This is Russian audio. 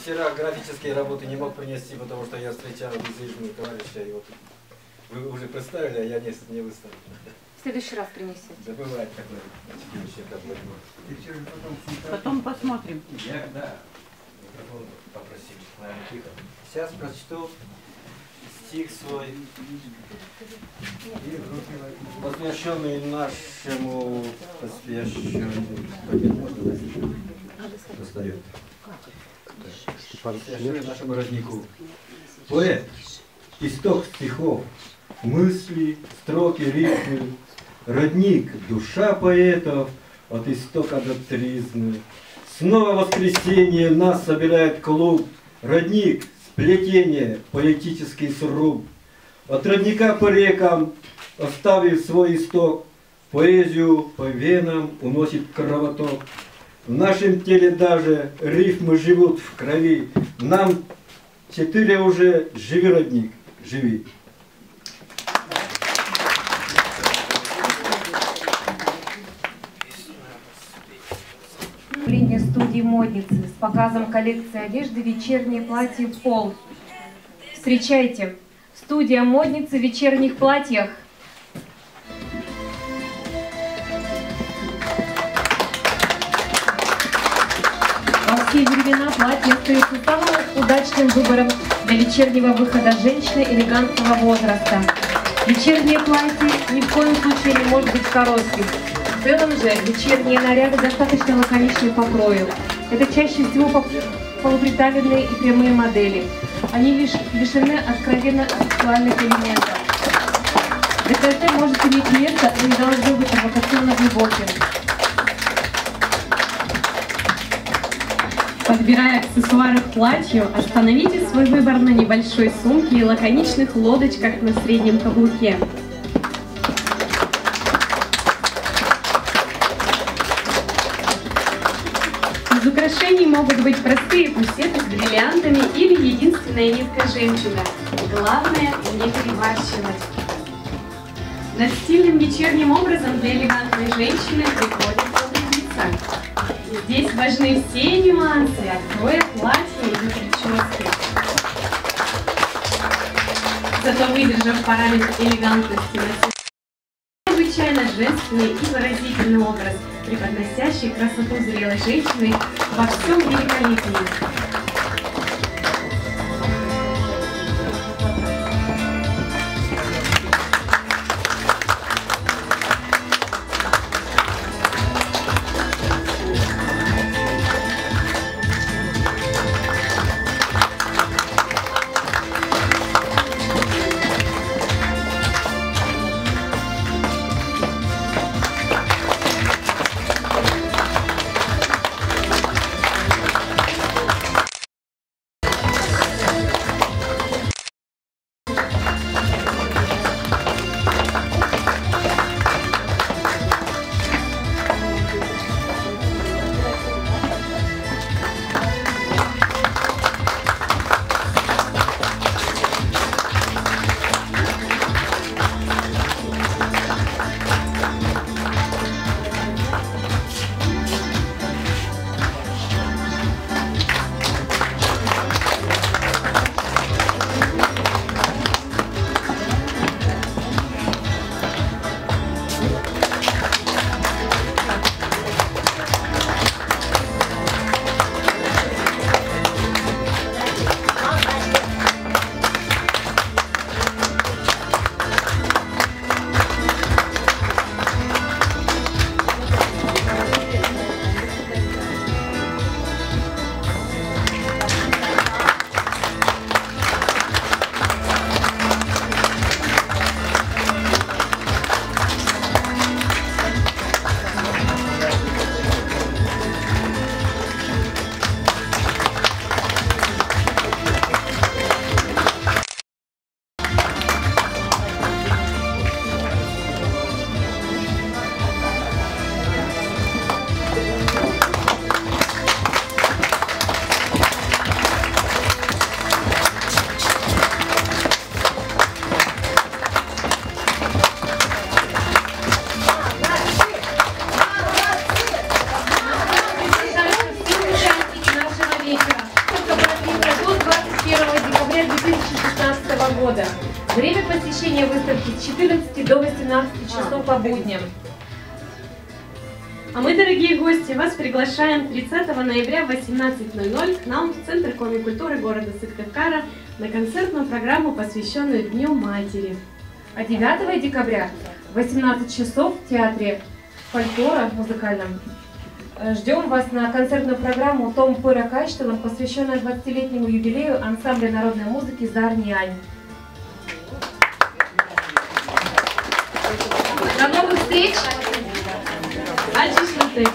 Вчера графические работы не мог принести, потому что я встречал безлишнего товарища, и вот вы уже представили, а я не выставил. В следующий раз принесите. Да бывает такое. Потом посмотрим. Да. Микрофон попросил, наверное, тихо. Сейчас прочту стих свой, посвященный нашему нашему роднику. Поэт, исток стихов, мысли, строки, рифмы, родник, душа поэтов от истока до тризмы. Снова воскресенье нас собирает клуб, родник, сплетение, поэтический сруб. От родника по рекам, оставив свой исток, поэзию по венам уносит кровоток. В нашем теле даже рифмы живут в крови. Нам 4 уже, живи, родник, живи. Студии модницы с показом коллекции одежды «Вечернее платье Пол». Встречайте, студия модницы в вечерних платьях. Во все времена платье остается самым удачным выбором для вечернего выхода женщины элегантного возраста. Вечернее платье ни в коем случае не может быть коротким. В целом же вечерние наряды достаточно лаконичны по крою. Это чаще всего полуприталенные и прямые модели. Они лишь лишены откровенно сексуальных элементов. Декольте может иметь место, но не должно быть провокационно глубоким. Подбирая аксессуары к платью, остановите свой выбор на небольшой сумке и лаконичных лодочках на среднем каблуке. Из украшений могут быть простые пусеты с бриллиантами или единственная нитка жемчуга. Главное – не перебарщивать. Над стильным вечерним образом для элегантной женщины приходится трудиться. Здесь важны все нюансы от кроя платья и прически. Зато выдержав параметр элегантности, необычайно женственный и выразительный образ, преподносящий красоту зрелой женщины во всем великолепии. года. Время посещения выставки с 14 до 18 часов по будням. А мы, дорогие гости, вас приглашаем 30 ноября в 18:00 к нам в Центр комикультуры города Сыктывкара на концертную программу, посвященную Дню Матери. А 9 декабря в 18 часов в театре фольклора музыкальном ждем вас на концертную программу Том Пыра Кайшталом, посвященную 20-летнему юбилею ансамбля народной музыки «Зарнянь». До новых встреч! Альчишнутыч!